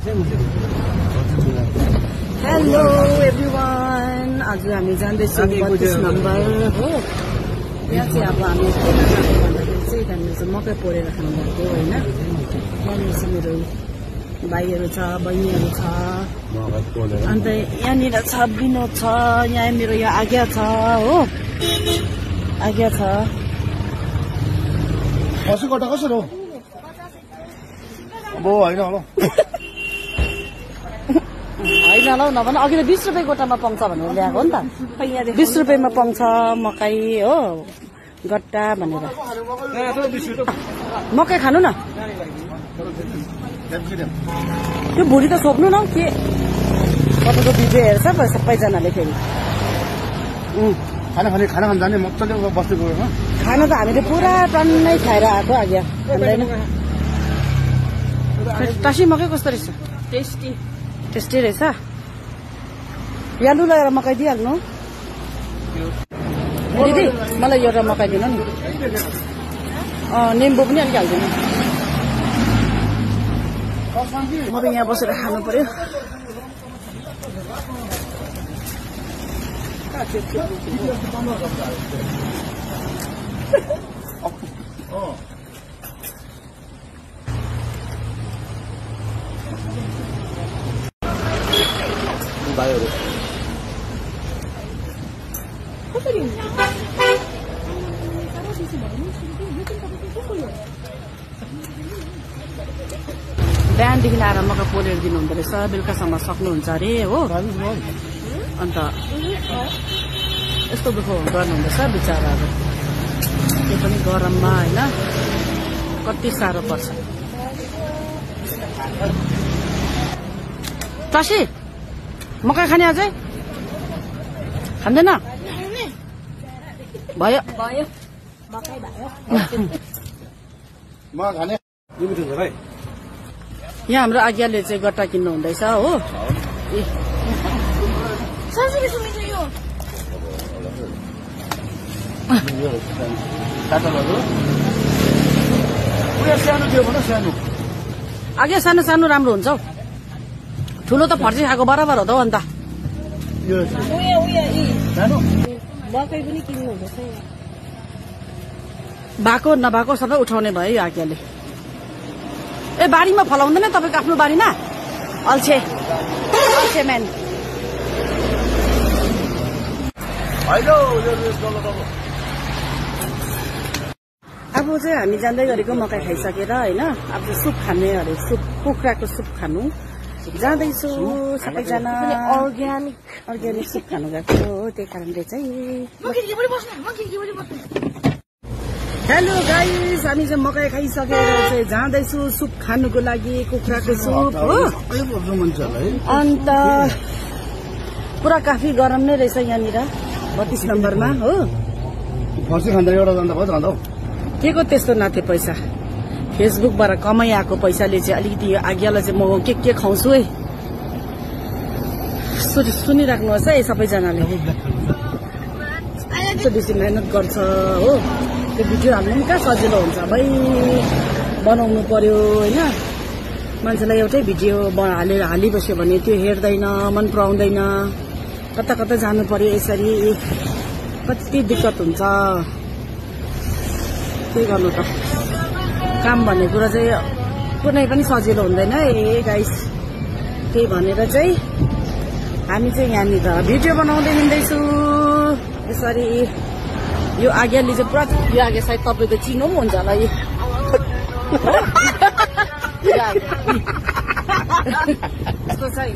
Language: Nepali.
हेलो एभ्रिवान, आज हामी जाँदैछौँ 32 नम्बर हो। यहाँ चाहिँ अब हामी के जाँदै भन्दाखेरि चाहिँ त्यहाँनिर चाहिँ मकै पोलेर खानु भएको होइन। यहाँनिर चाहिँ मेरो भाइहरू छ, बहिनीहरू छ, अन्त यहाँनिर छ विनोद छ, यहाँ मेरो यहाँ आज्ञा छ हो, आज्ञा छ। गोटा कसरी हो? अब होइन होला होइन ल नभन, अघि त 20 रुपियाँ गोटामा पाउँछ भनेर ल्याएको हो नि त। 20 रुपियाँमा पाउँछ मकै हो, गट्टा भनेर। मकै खानु न, त्यो भुँडी त छोप्नु न के। तपाईँको भिडियो हेर्छ सबैजनाले फेरि। खाना खान जाने मजाले बस्दै गयो। खाना त हामीले पुरा टन्नै खाएर आएको आज्ञा। टासी मकै कस्तो रहेछ? टेस्टी टेस्टी रहेछ। या लु लगाएर मकै दिइहाल्नु दिदी, मलाई एउटा मकै दिनु नि। निम्बु पनि अलिक हालिदिनु। म त यहाँ बसेर खानु पर्यो। भाइहरू बिहानदेखि आएर मकै पोलेर दिनुहुँदो रहेछ, बेलुकासम्म सक्नुहुन्छ अरे हो। अन्त यस्तो दुःख गर्नुहुँदैछ बिचराहरू। त्यो पनि गरममा होइन, कति साह्रो पर्छ। टासी मकै खाने अझै खाँदैन? भयो यहाँ हाम्रो आज्ञाले चाहिँ गट्टा किन्नु हुँदैछ हो। आज्ञा सानो सानो राम्रो हुन्छ हौ, ठुलो त फर्सी खाएको बराबर हो त हौ। अन्त भएको नभएको सबै उठाउने भयो यो आज्ञाले। ए बारीमा फलाउँदैन तपाईँको आफ्नो बारीमा? अल्छे अल्छे म्यान। अब चाहिँ हामी जाँदै गरेको मकै खाइसकेर होइन, अब चाहिँ सुप खाने अरे, सुप कुखुराको सुप खानु जाँदैछु। सबैजना अर्ग्यानिक सुप खानु गएको हो, त्यही कारणले चाहिँ। हेलो गाइस, हामी चाहिँ मकै खाइसकेर चाहिँ जाँदैछु सुप खानुको लागि, कुखुराको सुप हो। अन्त पुरा काफी गरम नै रहेछ यहाँनिर 32 नम्बरमा हो। फर्सी खाँदा एउटा जाँदा भयो जाँदा के को त्यस्तो नाथे पैसा, फेसबुकबाट कमाइ आएको पैसाले चाहिँ अलिकति आज्ञालाई चाहिँ म के खुवाउँछु है। सुनिराख्नुहोस् है सबैजनाले। यस्तो बेसी मेहनत गर्छ हो, त्यो भिडियो हाल्नु पनि कहाँ सजिलो हुन्छ भाइ, बनाउनु पर्यो होइन। मान्छेलाई एउटै भिडियो हालिबस्यो भने त्यो हेर्दैन, मन पराउँदैन, कता कता जानु पर्यो, यसरी कति दिक्कत हुन्छ। के गर्नु त, काम भन्ने कुरा चाहिँ कुनै पनि सजिलो हुँदैन है गाइस। त्यही भनेर चाहिँ हामी चाहिँ यहाँनिर भिडियो बनाउँदै हिँड्दैछु यसरी। यो आज्ञाले चाहिँ पुरा, यो आज्ञा सायद तपाईँको चिनो पनि हुन्छ होला। यस्तो चाहिँ